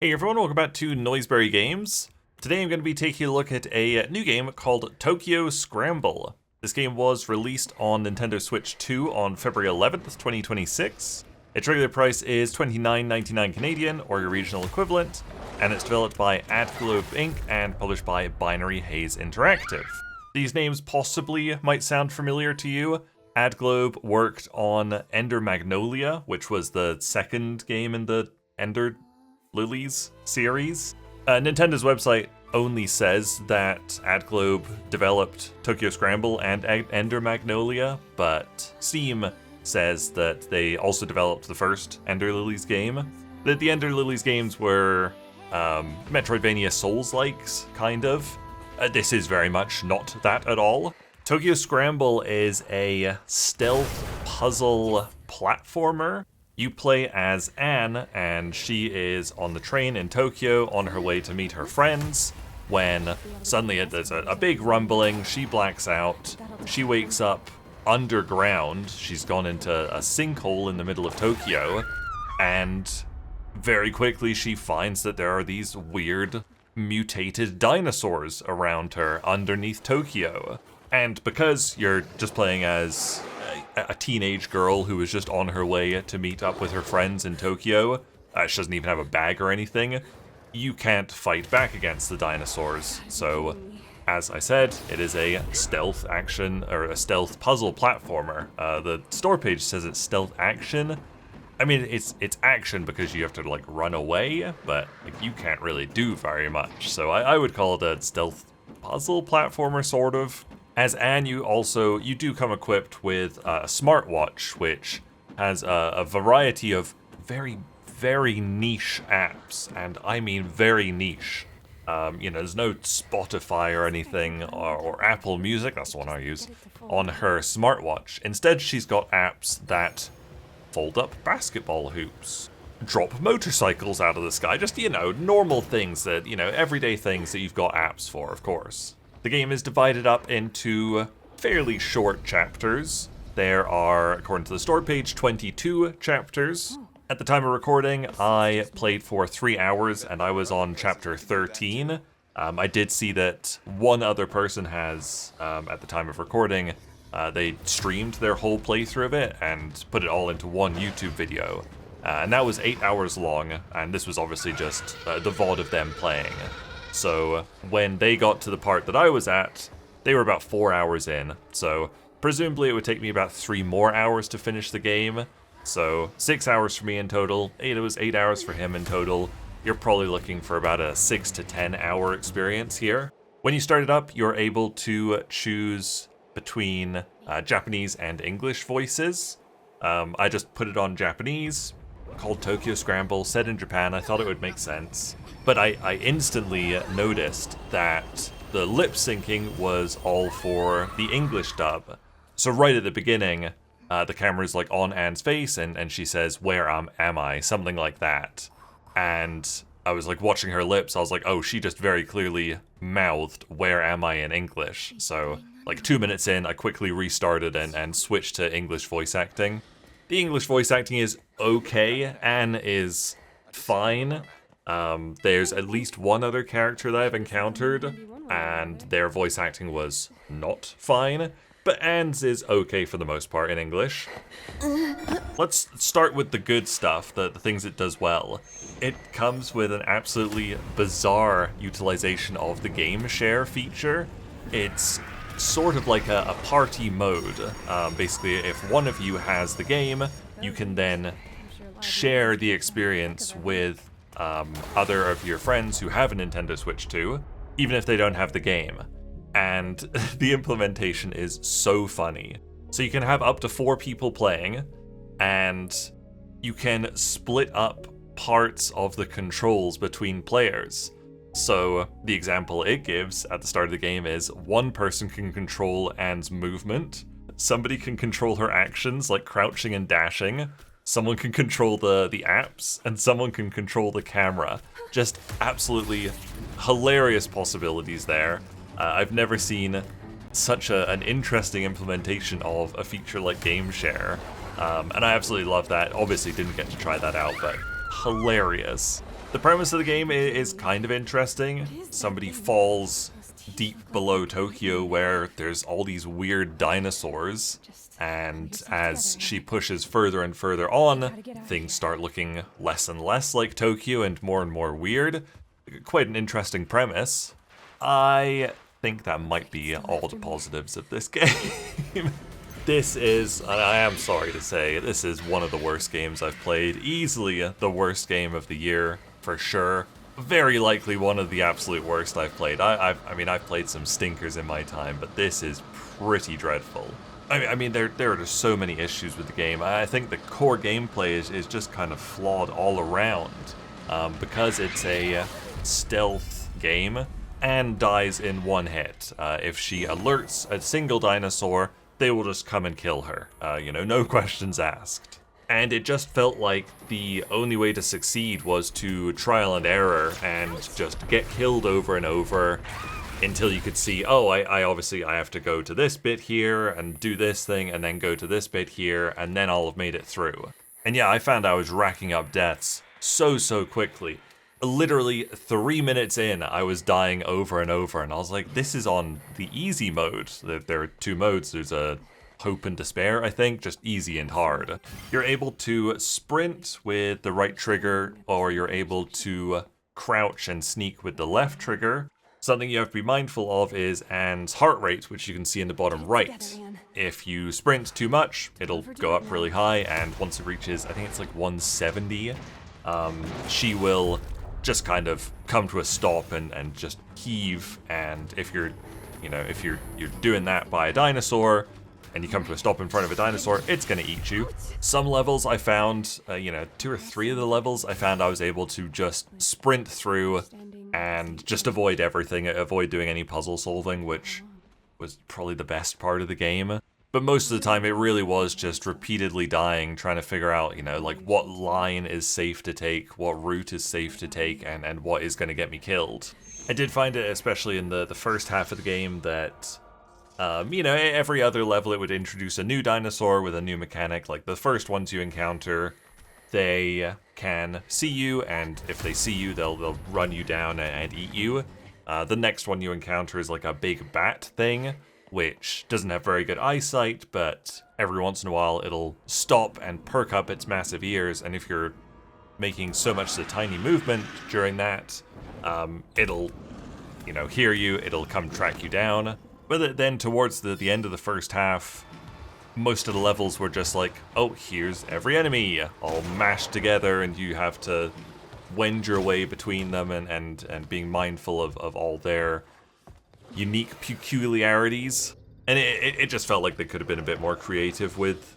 Hey everyone, welcome back to Noiseberry Games. Today I'm going to be taking a look at a new game called Tokyo Scramble. This game was released on Nintendo Switch 2 on February 11th, 2026. Its regular price is $29.99 Canadian, or your regional equivalent, and it's developed by Adglobe Inc. and published by Binary Haze Interactive. These names possibly might sound familiar to you. Adglobe worked on Ender Magnolia, which was the second game in the Ender Lilies series. Nintendo's website only says that Adglobe developed Tokyo Scramble and Ender Magnolia, but Steam says that they also developed the first Ender Lilies game. That the Ender Lilies games were Metroidvania Souls-likes, kind of. This is very much not that at all. Tokyo Scramble is a stealth puzzle platformer. You play as Anne, and she is on the train in Tokyo on her way to meet her friends, when suddenly there's a big rumbling, she blacks out, she wakes up underground, she's gone into a sinkhole in the middle of Tokyo, and very quickly she finds that there are these weird, mutated dinosaurs around her underneath Tokyo. And because you're just playing as a teenage girl who is just on her way to meet up with her friends in Tokyo, she doesn't even have a bag or anything, you can't fight back against the dinosaurs. So, as I said, it is a stealth action, or a stealth puzzle platformer. The store page says it's stealth action. I mean, it's action because you have to, like, run away, but like, you can't really do very much. So I would call it a stealth puzzle platformer, sort of. As Anne, you do come equipped with a smartwatch, which has a variety of very, very niche apps, and I mean very niche. There's no Spotify or anything, or Apple Music, that's the one I use, on her smartwatch. Instead, she's got apps that fold up basketball hoops, drop motorcycles out of the sky, just, normal things that, everyday things that you've got apps for, of course. The game is divided up into fairly short chapters. There are, according to the store page, 22 chapters. At the time of recording, I played for 3 hours and I was on chapter 13. I did see that one other person has, at the time of recording, they streamed their whole playthrough of it and put it all into one YouTube video. And that was 8 hours long, and this was obviously just the VOD of them playing. So when they got to the part that I was at, they were about 4 hours in. So presumably it would take me about 3 more hours to finish the game. So 6 hours for me in total. It was 8 hours for him in total. You're probably looking for about a 6 to 10 hour experience here. When you start it up, you're able to choose between Japanese and English voices. I just put it on Japanese, called Tokyo Scramble, set in Japan. I thought it would make sense. But I instantly noticed that the lip syncing was all for the English dub. So right at the beginning, the camera's like on Anne's face and she says, "Where am I?" Something like that. And I was like watching her lips, I was like, oh, she just very clearly mouthed, "Where am I?" in English. So like 2 minutes in, I quickly restarted and switched to English voice acting. The English voice acting is okay. Anne is fine. There's at least one other character that I've encountered, and their voice acting was not fine, but Anne's is okay for the most part in English. Let's start with the good stuff, the things it does well. It comes with an absolutely bizarre utilization of the game share feature. It's sort of like a party mode. Basically, if one of you has the game, you can then share the experience with other of your friends who have a Nintendo Switch 2, even if they don't have the game. And the implementation is so funny. So you can have up to 4 people playing, and you can split up parts of the controls between players. So the example it gives at the start of the game is one person can control Anne's movement, somebody can control her actions like crouching and dashing, someone can control the apps, and someone can control the camera. Just absolutely hilarious possibilities there. I've never seen such an interesting implementation of a feature like Game Share, and I absolutely love that. Obviously didn't get to try that out, but hilarious. The premise of the game is kind of interesting. Somebody falls deep below Tokyo where there's all these weird dinosaurs, and as she pushes further and further on, things start looking less and less like Tokyo and more weird. Quite an interesting premise. I think that might be all the positives of this game. This is, and I am sorry to say, this is one of the worst games I've played. Easily the worst game of the year, for sure. Very likely one of the absolute worst I've played. I mean, I've played some stinkers in my time, but this is pretty dreadful. I mean, there are just so many issues with the game. I think the core gameplay is just kind of flawed all around. Because it's a stealth game, Anne dies in one hit. If she alerts a single dinosaur, they will just come and kill her. You know, no questions asked. And it just felt like the only way to succeed was to trial and error and just get killed over and over until you could see, oh, I obviously have to go to this bit here and do this thing and then go to this bit here and then I'll have made it through. And yeah, I found I was racking up deaths so quickly. Literally 3 minutes in, I was dying over and over, and I was like, this is on the easy mode. There are two modes. There's a hope and despair, I think, just easy and hard. You're able to sprint with the right trigger, or you're able to crouch and sneak with the left trigger. Something you have to be mindful of is Anne's heart rate, which you can see in the bottom right. If you sprint too much, it'll go up really high, and once it reaches, I think it's like 170, she will just kind of come to a stop and just heave, and if you're doing that by a dinosaur, and you come to a stop in front of a dinosaur, it's gonna eat you. Some levels I found, 2 or 3 of the levels, I found I was able to just sprint through and just avoid everything, avoid doing any puzzle solving, which was probably the best part of the game. But most of the time it really was just repeatedly dying, trying to figure out, like what line is safe to take, what route is safe to take, and what is gonna get me killed. I did find it, especially in the first half of the game, that every other level it would introduce a new dinosaur with a new mechanic. Like the first ones you encounter, they can see you, and if they see you, they'll run you down and eat you. The next one you encounter is like a big bat thing, which doesn't have very good eyesight, but every once in a while it'll stop and perk up its massive ears, and if you're making so much as a tiny movement during that, it'll, hear you, it'll come track you down. But then towards the end of the first half, most of the levels were just like, oh, here's every enemy, all mashed together, and you have to wend your way between them and being mindful of all their unique peculiarities. And it just felt like they could have been a bit more creative with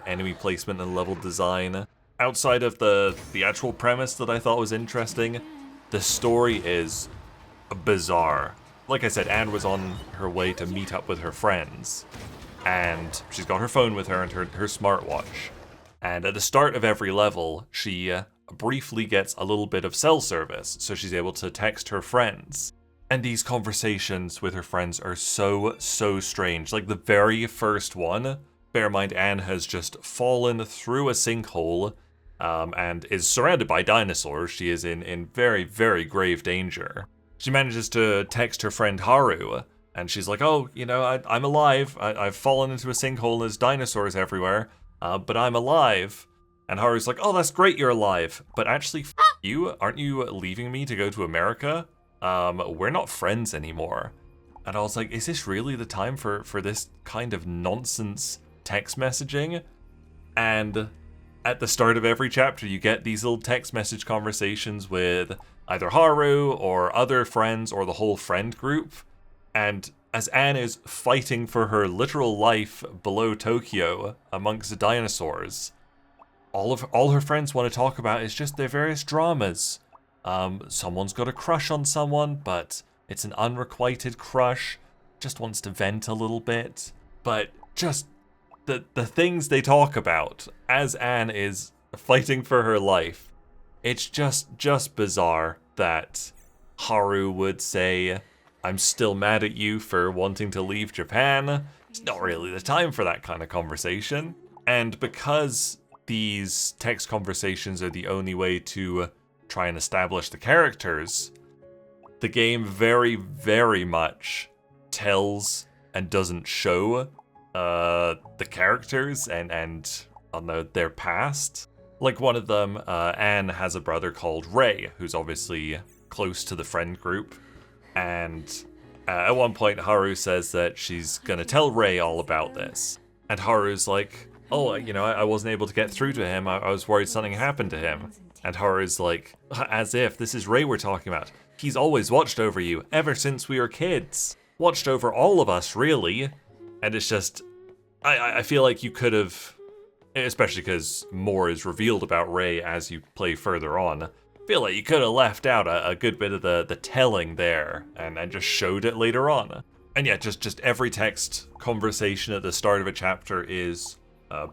enemy placement and level design. Outside of the actual premise that I thought was interesting, the story is bizarre. Like I said, Anne was on her way to meet up with her friends, and she's got her phone with her and her smartwatch. And at the start of every level, she briefly gets a little bit of cell service, so she's able to text her friends. And these conversations with her friends are so strange. Like the very first one, bear in mind Anne has just fallen through a sinkhole and is surrounded by dinosaurs. She is in very grave danger. She manages to text her friend Haru, and she's like, oh, I'm alive. I've fallen into a sinkhole and there's dinosaurs everywhere, but I'm alive. And Haru's like, oh, that's great you're alive, but actually, you, aren't you leaving me to go to America? We're not friends anymore. And I was like, is this really the time for this kind of nonsense text messaging? And at the start of every chapter, you get these little text message conversations with either Haru or other friends or the whole friend group. And as Anne is fighting for her literal life below Tokyo amongst the dinosaurs, all her friends want to talk about is just their various dramas. Someone's got a crush on someone, but it's an unrequited crush, just wants to vent a little bit. But just the things they talk about as Anne is fighting for her life, it's just bizarre that Haru would say, I'm still mad at you for wanting to leave Japan. It's not really the time for that kind of conversation. And because these text conversations are the only way to try and establish the characters, the game very, very much tells and doesn't show the characters and I don't know, their past. Like one of them, Anne has a brother called Ray, who's obviously close to the friend group, and at one point Haru says that she's gonna tell Ray all about this, and Haru's like, oh, you know, I wasn't able to get through to him, I was worried something happened to him. And Haru's like, as if, this is Ray we're talking about. He's always watched over you, ever since we were kids. Watched over all of us, really. And it's just, I feel like you could have, especially because more is revealed about Ray as you play further on, I feel like you could have left out a good bit of the telling there, and just showed it later on. And yeah, just every text conversation at the start of a chapter is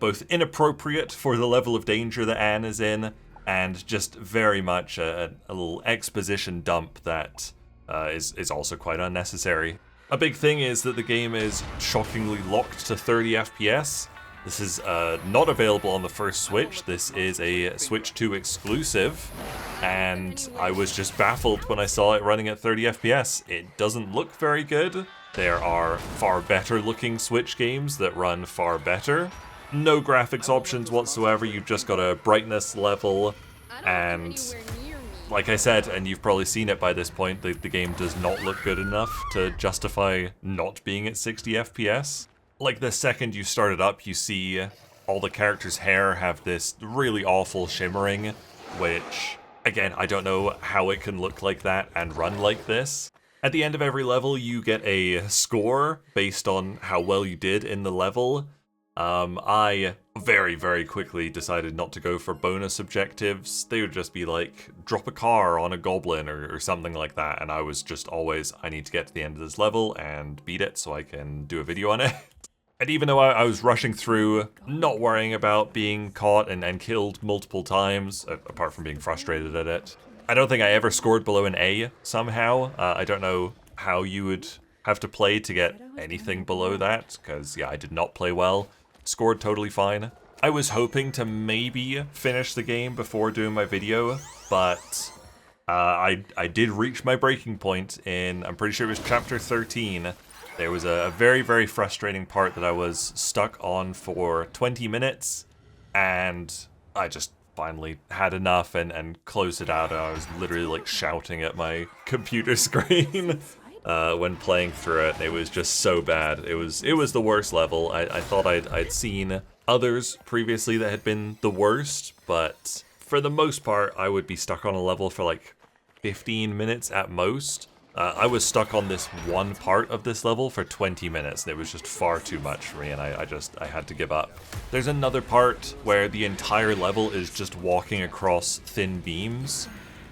both inappropriate for the level of danger that Anne is in, and just very much a little exposition dump that is also quite unnecessary. A big thing is that the game is shockingly locked to 30 FPS. This is not available on the first Switch. This is a Switch 2 exclusive, and I was just baffled when I saw it running at 30 FPS. It doesn't look very good. There are far better looking Switch games that run far better. No graphics options whatsoever, you've just got a brightness level, and like I said, and you've probably seen it by this point, the game does not look good enough to justify not being at 60 FPS. Like the second you start it up, you see all the characters' hair have this really awful shimmering, which, again, I don't know how it can look like that and run like this. At the end of every level, you get a score based on how well you did in the level. I very, very quickly decided not to go for bonus objectives. They would just be like, drop a car on a goblin or something like that, and I was just always, I need to get to the end of this level and beat it so I can do a video on it. And even though I was rushing through, not worrying about being caught and killed multiple times, apart from being frustrated at it, I don't think I ever scored below an A somehow. I don't know how you would have to play to get anything below that, because yeah, I did not play well. Scored totally fine. I was hoping to maybe finish the game before doing my video, but I did reach my breaking point in, I'm pretty sure it was chapter 13. There was a very, very frustrating part that I was stuck on for 20 minutes, and I just finally had enough and closed it out. I was literally like shouting at my computer screen when playing through it. It was just so bad. It was the worst level. I thought I'd seen others previously that had been the worst, but for the most part, I would be stuck on a level for like 15 minutes at most. I was stuck on this one part of this level for 20 minutes, and it was just far too much for me, and I had to give up. There's another part where the entire level is just walking across thin beams,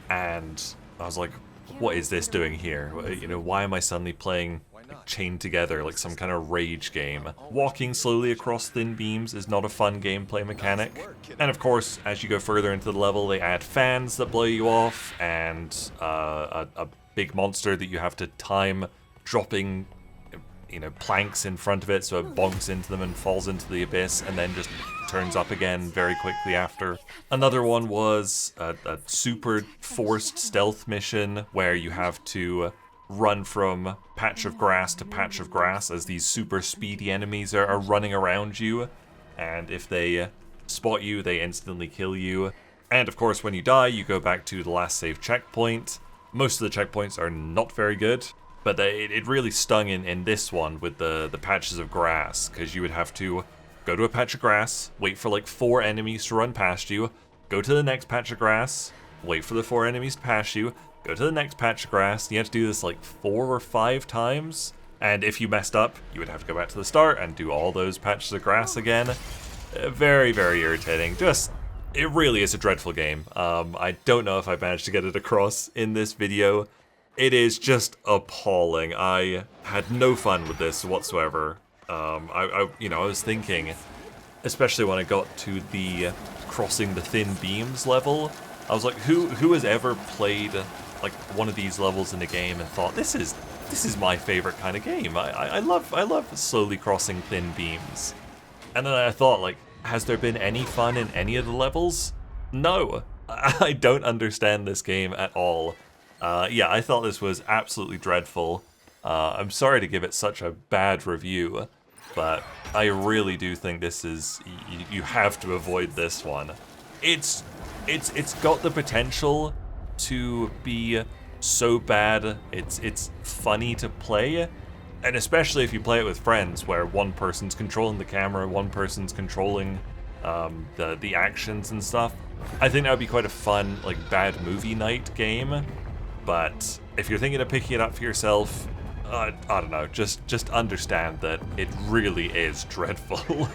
and I was like, what is this doing here? You know, why am I suddenly playing chained together like some kind of rage game? Walking slowly across thin beams is not a fun gameplay mechanic. And of course, as you go further into the level, they add fans that blow you off, and a big monster that you have to time dropping, you know, planks in front of it so it bonks into them and falls into the abyss and then just turns up again very quickly after. Another one was a super forced stealth mission where you have to run from patch of grass to patch of grass as these super speedy enemies are running around you, and if they spot you, they instantly kill you. And of course, when you die, you go back to the last save checkpoint. Most of the checkpoints are not very good, but it really stung in this one with the patches of grass, because you would have to go to a patch of grass, wait for like 4 enemies to run past you, go to the next patch of grass, wait for the 4 enemies to pass you, go to the next patch of grass. You have to do this like 4 or 5 times, and if you messed up, you would have to go back to the start and do all those patches of grass again. Very, very irritating. It really is a dreadful game. I don't know if I managed to get it across in this video. It is just appalling. I had no fun with this whatsoever. I was thinking, especially when I got to the crossing the thin beams level, I was like, who has ever played like one of these levels in a game and thought, this is my favorite kind of game. I love slowly crossing thin beams. And then I thought, like, has there been any fun in any of the levels? No. I don't understand this game at all. Yeah, I thought this was absolutely dreadful. I'm sorry to give it such a bad review, but I really do think this is, you have to avoid this one. It's got the potential to be so bad it's funny to play, and especially if you play it with friends, where one person's controlling the camera, one person's controlling the actions and stuff. I think that would be quite a fun, like, bad movie night game. But if you're thinking of picking it up for yourself, I don't know, just understand that it really is dreadful.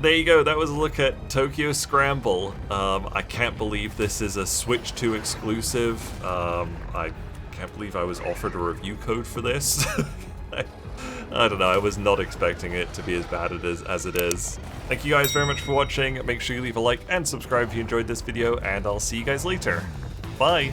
There you go, that was a look at Tokyo Scramble. I can't believe this is a Switch 2 exclusive. I can't believe I was offered a review code for this. I don't know, I was not expecting it to be as bad as it is. Thank you guys very much for watching. Make sure you leave a like and subscribe if you enjoyed this video, and I'll see you guys later. Bye!